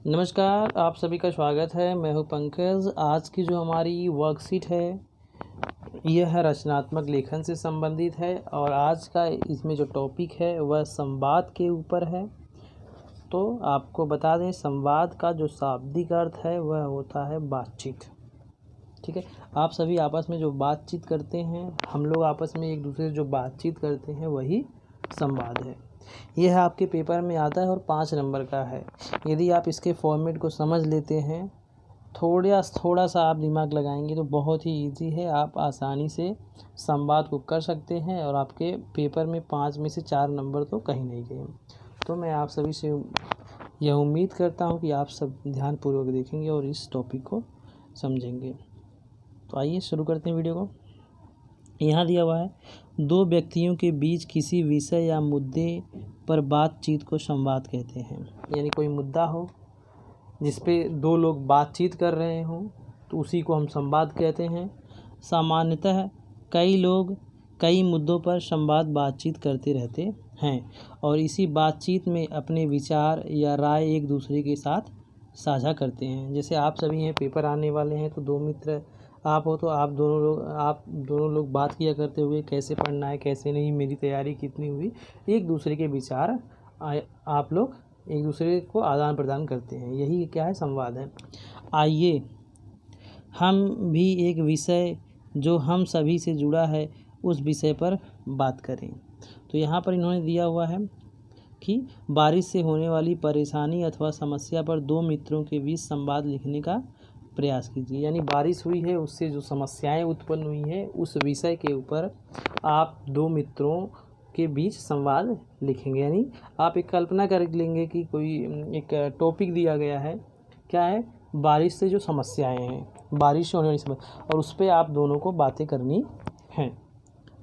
नमस्कार, आप सभी का स्वागत है। मैं हूं पंकज। आज की जो हमारी वर्कशीट है यह है रचनात्मक लेखन से संबंधित है और आज का इसमें जो टॉपिक है वह संवाद के ऊपर है। तो आपको बता दें, संवाद का जो शाब्दिक अर्थ है वह होता है बातचीत। ठीक है, आप सभी आपस में जो बातचीत करते हैं, हम लोग आपस में एक दूसरे से जो बातचीत करते हैं वही संवाद है। यह आपके पेपर में आता है और 5 नंबर का है। यदि आप इसके फॉर्मेट को समझ लेते हैं, थोड़ा सा आप दिमाग लगाएंगे तो बहुत ही इजी है। आप आसानी से संवाद को कर सकते हैं और आपके पेपर में 5 में से 4 नंबर तो कहीं नहीं गए। तो मैं आप सभी से यह उम्मीद करता हूं कि आप सब ध्यानपूर्वक देखेंगे और इस टॉपिक को समझेंगे। तो आइए शुरू करते हैं वीडियो को। यहाँ दिया हुआ है, 2 व्यक्तियों के बीच किसी विषय या मुद्दे पर बातचीत को संवाद कहते हैं। यानी कोई मुद्दा हो जिस पे 2 लोग बातचीत कर रहे हों तो उसी को हम संवाद कहते हैं। सामान्यतः कई लोग कई मुद्दों पर संवाद बातचीत करते रहते हैं और इसी बातचीत में अपने विचार या राय एक दूसरे के साथ साझा करते हैं। जैसे आप सभी हैं, पेपर आने वाले हैं, तो 2 मित्र आप हो तो आप दोनों लोग बात किया करते हुए कैसे पढ़ना है, कैसे नहीं, मेरी तैयारी कितनी हुई, एक दूसरे के विचार आप लोग एक दूसरे को आदान प्रदान करते हैं। यही क्या है, संवाद है। आइए हम भी एक विषय जो हम सभी से जुड़ा है उस विषय पर बात करें। तो यहाँ पर इन्होंने दिया हुआ है कि बारिश से होने वाली परेशानी अथवा समस्या पर 2 मित्रों के बीच संवाद लिखने का प्रयास कीजिए। यानी बारिश हुई है, उससे जो समस्याएं उत्पन्न हुई हैं उस विषय के ऊपर आप 2 मित्रों के बीच संवाद लिखेंगे। यानी आप एक कल्पना कर लेंगे कि कोई एक टॉपिक दिया गया है, क्या है, बारिश से जो समस्याएं हैं, बारिश होने वाली समस्या, और उस पर आप दोनों को बातें करनी हैं।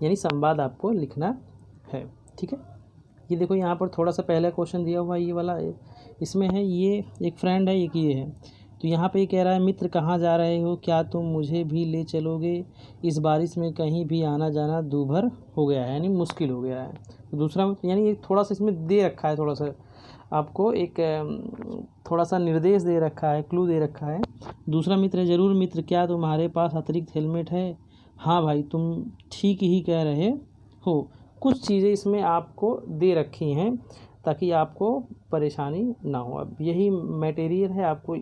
यानी संवाद आपको लिखना है। ठीक है, ये देखो यहाँ पर थोड़ा सा पहला क्वेश्चन दिया हुआ है, ये वाला इसमें है, ये एक फ्रेंड है, एक ये है। तो यहाँ पे कह रहा है, मित्र कहाँ जा रहे हो, क्या तुम मुझे भी ले चलोगे, इस बारिश में कहीं भी आना जाना दूभर हो गया है, यानी मुश्किल हो गया है। तो दूसरा यानी एक थोड़ा सा इसमें दे रखा है, थोड़ा सा आपको एक थोड़ा सा निर्देश दे रखा है, क्लू दे रखा है। दूसरा मित्र है, जरूर मित्र, क्या तुम्हारे पास अतिरिक्त हेलमेट है। हाँ भाई, तुम ठीक ही कह रहे हो। कुछ चीज़ें इसमें आपको दे रखी हैं ताकि आपको परेशानी ना हो। अब यही मटेरियल है, आपको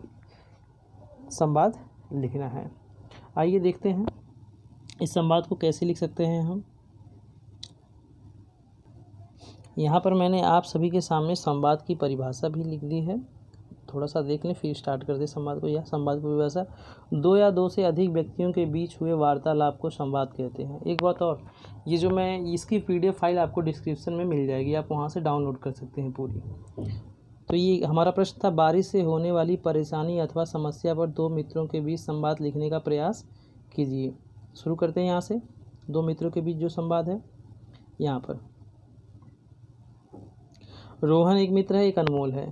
संवाद लिखना है। आइए देखते हैं इस संवाद को कैसे लिख सकते हैं हम। यहाँ पर मैंने आप सभी के सामने संवाद की परिभाषा भी लिख दी है, थोड़ा सा देख लें फिर स्टार्ट कर दें संवाद को। यह संवाद की परिभाषा, 2 या 2 से अधिक व्यक्तियों के बीच हुए वार्तालाप को संवाद कहते हैं। एक बात और, ये जो मैं इसकी PDF फाइल आपको डिस्क्रिप्शन में मिल जाएगी, आप वहाँ से डाउनलोड कर सकते हैं पूरी। तो ये हमारा प्रश्न था, बारिश से होने वाली परेशानी अथवा समस्या पर 2 मित्रों के बीच संवाद लिखने का प्रयास कीजिए। शुरू करते हैं यहाँ से। 2 मित्रों के बीच जो संवाद है, यहाँ पर रोहन एक मित्र है, एक अनमोल है।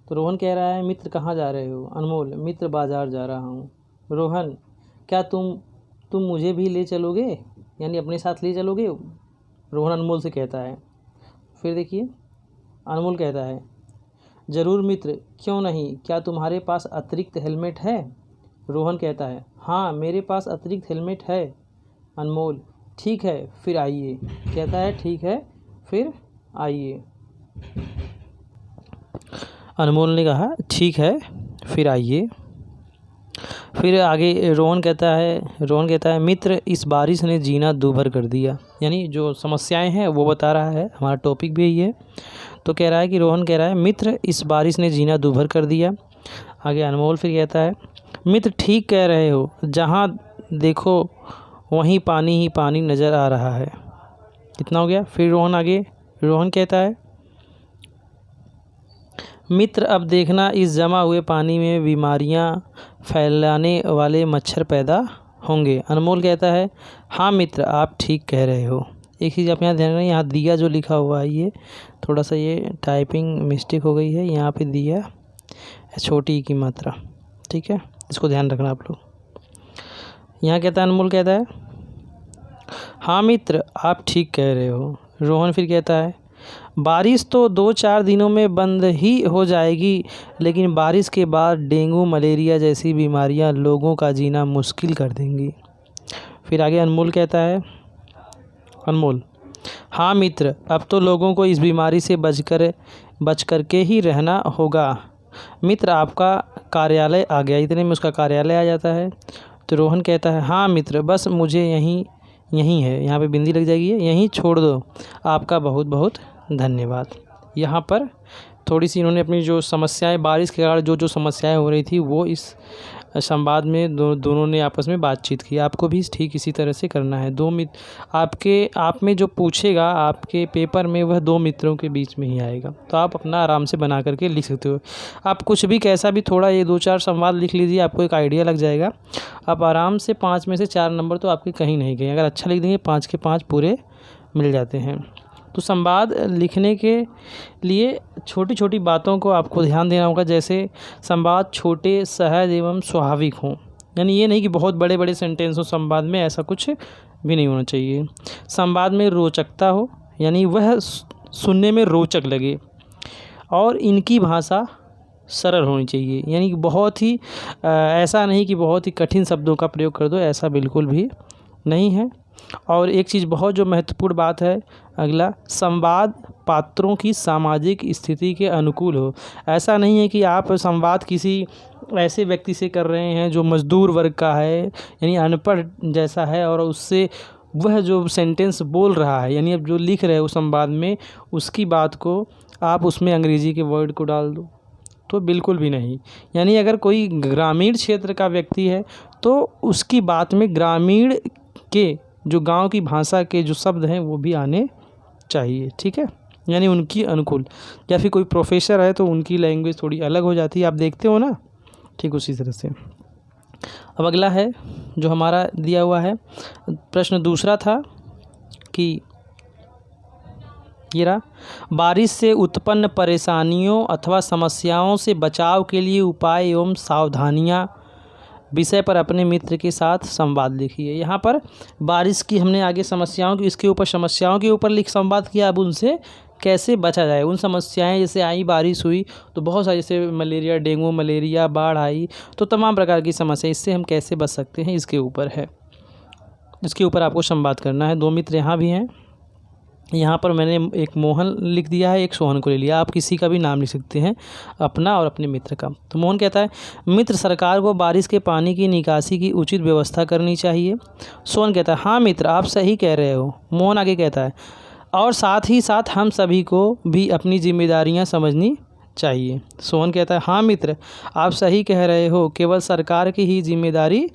तो रोहन कह रहा है, मित्र कहाँ जा रहे हो। अनमोल, मित्र बाजार जा रहा हूँ। रोहन, क्या तुम मुझे भी ले चलोगे, यानी अपने साथ ले चलोगे, रोहन अनमोल से कहता है। फिर देखिए, अनमोल कहता है, जरूर मित्र, क्यों नहीं, क्या तुम्हारे पास अतिरिक्त हेलमेट है। रोहन कहता है, हाँ मेरे पास अतिरिक्त हेलमेट है। अनमोल, ठीक है फिर आइए, कहता है, ठीक है फिर आइए। अनमोल ने कहा, ठीक है फिर आइए। फिर आगे रोहन कहता है, मित्र इस बारिश ने जीना दूभर कर दिया। यानी जो समस्याएं हैं वो बता रहा है, हमारा टॉपिक भी यही है। तो कह रहा है कि रोहन कह रहा है, मित्र इस बारिश ने जीना दूभर कर दिया। आगे अनमोल फिर कहता है, मित्र ठीक कह रहे हो, जहाँ देखो वहीं पानी ही पानी नज़र आ रहा है। कितना हो गया। फिर रोहन कहता है, मित्र अब देखना इस जमा हुए पानी में बीमारियां फैलाने वाले मच्छर पैदा होंगे। अनमोल कहता है, हाँ मित्र आप ठीक कह रहे हो। एक चीज़ आप यहाँ ध्यान रखें, यहाँ दिया जो लिखा हुआ है ये थोड़ा सा ये टाइपिंग मिस्टेक हो गई है, यहाँ पे दिया छोटी की मात्रा, ठीक है, इसको ध्यान रखना आप लोग। यहाँ कहता है, अनमोल कहता है, हाँ मित्र आप ठीक कह रहे हो। रोहन फिर कहता है, बारिश तो 2-4 दिनों में बंद ही हो जाएगी, लेकिन बारिश के बाद डेंगू मलेरिया जैसी बीमारियां लोगों का जीना मुश्किल कर देंगी। फिर आगे अनमोल कहता है, अनमोल, हाँ मित्र, अब तो लोगों को इस बीमारी से बच कर के ही रहना होगा। मित्र, आपका कार्यालय आ गया। इतने में उसका कार्यालय आ जाता है। तो रोहन कहता है, हाँ मित्र, बस मुझे यहीं है, यहाँ पे बिंदी लग जाएगी, यहीं छोड़ दो। आपका बहुत बहुत धन्यवाद। यहाँ पर थोड़ी सी इन्होंने अपनी जो समस्याएं, बारिश के कारण जो समस्याएं हो रही थी वो इस संवाद में दोनों ने आपस में बातचीत की। आपको भी ठीक इसी तरह से करना है। दो मित्र आप में जो पूछेगा आपके पेपर में, वह 2 मित्रों के बीच में ही आएगा। तो आप अपना आराम से बना करके लिख सकते हो। आप कुछ भी कैसा भी थोड़ा ये 2-4 संवाद लिख लीजिए, आपको एक आइडिया लग जाएगा। आप आराम से 5 में से 4 नंबर तो आपके कहीं नहीं गए। अगर अच्छा लिख देंगे 5 के 5 पूरे मिल जाते हैं। तो संवाद लिखने के लिए छोटी छोटी बातों को आपको ध्यान देना होगा। जैसे संवाद छोटे, सहज एवं स्वाभाविक हों। यानी ये नहीं कि बहुत बड़े बड़े सेंटेंस हो संवाद में, ऐसा कुछ भी नहीं होना चाहिए। संवाद में रोचकता हो, यानी वह सुनने में रोचक लगे, और इनकी भाषा सरल होनी चाहिए। यानी कि बहुत ही ऐसा नहीं कि बहुत ही कठिन शब्दों का प्रयोग कर दो, ऐसा बिल्कुल भी नहीं है। और एक चीज़ बहुत जो महत्वपूर्ण बात है, अगला, संवाद पात्रों की सामाजिक स्थिति के अनुकूल हो। ऐसा नहीं है कि आप संवाद किसी ऐसे व्यक्ति से कर रहे हैं जो मजदूर वर्ग का है, यानी अनपढ़ जैसा है, और उससे वह जो सेंटेंस बोल रहा है, यानी अब जो लिख रहे हो संवाद में, उसकी बात को आप उसमें अंग्रेजी के वर्ड को डाल दो, तो बिल्कुल भी नहीं। यानी अगर कोई ग्रामीण क्षेत्र का व्यक्ति है तो उसकी बात में ग्रामीण के जो गांव की भाषा के जो शब्द हैं वो भी आने चाहिए, ठीक है, यानी उनकी अनुकूल। या फिर कोई प्रोफेसर है तो उनकी लैंग्वेज थोड़ी अलग हो जाती है, आप देखते हो ना, ठीक उसी तरह से। अब अगला है जो हमारा दिया हुआ है, प्रश्न दूसरा था कि ये रहा, बारिश से उत्पन्न परेशानियों अथवा समस्याओं से बचाव के लिए उपाय एवं सावधानियाँ विषय पर अपने मित्र के साथ संवाद लिखिए। यहाँ पर बारिश की हमने आगे समस्याओं की, इसके ऊपर समस्याओं के ऊपर संवाद किया। अब उनसे कैसे बचा जाए, उन समस्याएं जैसे आई, बारिश हुई तो बहुत सारी, जैसे मलेरिया, डेंगू मलेरिया, बाढ़ आई, तो तमाम प्रकार की समस्या, इससे हम कैसे बच सकते हैं, इसके ऊपर है। इसके ऊपर आपको संवाद करना है। 2 मित्र यहाँ भी हैं। यहाँ पर मैंने एक मोहन लिख दिया है, एक सोहन को ले लिया। आप किसी का भी नाम लिख सकते हैं, अपना और अपने मित्र का। तो मोहन कहता है, मित्र, सरकार को बारिश के पानी की निकासी की उचित व्यवस्था करनी चाहिए। सोहन कहता है, हाँ मित्र, आप सही कह रहे हो। मोहन आगे कहता है, और साथ ही साथ हम सभी को भी अपनी जिम्मेदारियाँ समझनी चाहिए। सोहन कहता है, हाँ मित्र, आप सही कह रहे हो, केवल सरकार की ही जिम्मेदारी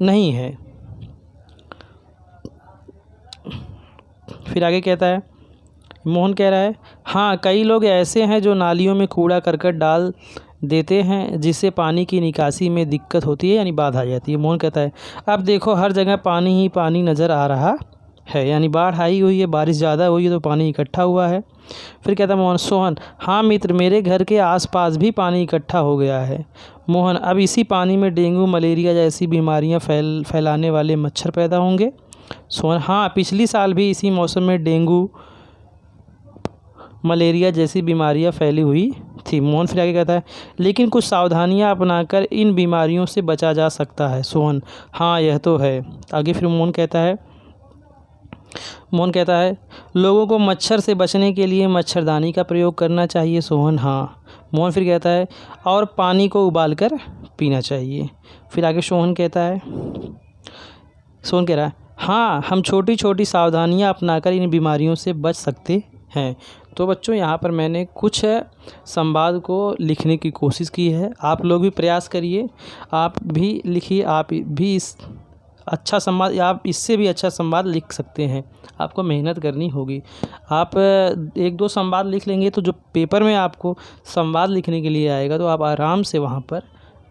नहीं है। फिर आगे कहता है, मोहन कह रहा है, हाँ, कई लोग ऐसे हैं जो नालियों में कूड़ा करकट डाल देते हैं, जिससे पानी की निकासी में दिक्कत होती है, यानी बाधा आ जाती है। मोहन कहता है, अब देखो हर जगह पानी ही पानी नज़र आ रहा है, यानी बाढ़ आई हुई है, बारिश ज़्यादा हुई है तो पानी इकट्ठा हुआ है। फिर कहता है मोहन, सोहन, हाँ मित्र, मेरे घर के आसपास भी पानी इकट्ठा हो गया है। मोहन, अब इसी पानी में डेंगू मलेरिया जैसी बीमारियाँ फैलाने वाले मच्छर पैदा होंगे। सोहन, हाँ, पिछली साल भी इसी मौसम में डेंगू मलेरिया जैसी बीमारियां फैली हुई थी। मोहन फिर आगे कहता है, लेकिन कुछ सावधानियां अपनाकर इन बीमारियों से बचा जा सकता है। सोहन, हाँ, यह तो है। आगे फिर मोहन कहता है, लोगों को मच्छर से बचने के लिए मच्छरदानी का प्रयोग करना चाहिए। सोहन, हाँ। मोहन फिर कहता है, और पानी को उबालकर पीना चाहिए। फिर आगे सोहन कह रहा है, हाँ, हम छोटी छोटी सावधानियां अपनाकर इन बीमारियों से बच सकते हैं। तो बच्चों, यहाँ पर मैंने कुछ संवाद को लिखने की कोशिश की है। आप लोग भी प्रयास करिए, आप भी लिखिए, आप भी अच्छा संवाद, आप इससे भी अच्छा संवाद लिख सकते हैं। आपको मेहनत करनी होगी। आप 1-2 संवाद लिख लेंगे तो जो पेपर में आपको संवाद लिखने के लिए आएगा तो आप आराम से वहाँ पर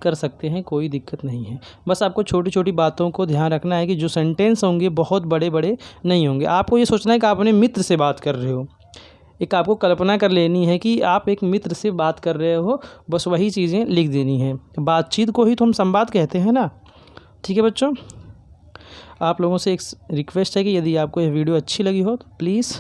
कर सकते हैं, कोई दिक्कत नहीं है। बस आपको छोटी छोटी बातों को ध्यान रखना है कि जो सेंटेंस होंगे बहुत बड़े बड़े नहीं होंगे। आपको ये सोचना है कि आप अपने मित्र से बात कर रहे हो, एक आपको कल्पना कर लेनी है कि आप एक मित्र से बात कर रहे हो, बस वही चीज़ें लिख देनी है। बातचीत को ही तो हम संवाद कहते हैं ना। ठीक है बच्चों, आप लोगों से एक रिक्वेस्ट है कि यदि आपको यह वीडियो अच्छी लगी हो तो प्लीज़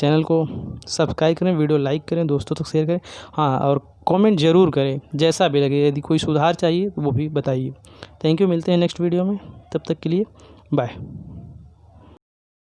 चैनल को सब्सक्राइब करें, वीडियो लाइक करें, दोस्तों तक शेयर करें। हाँ, और कमेंट ज़रूर करें, जैसा भी लगे। यदि कोई सुधार चाहिए तो वो भी बताइए। थैंक यू, मिलते हैं नेक्स्ट वीडियो में, तब तक के लिए बाय।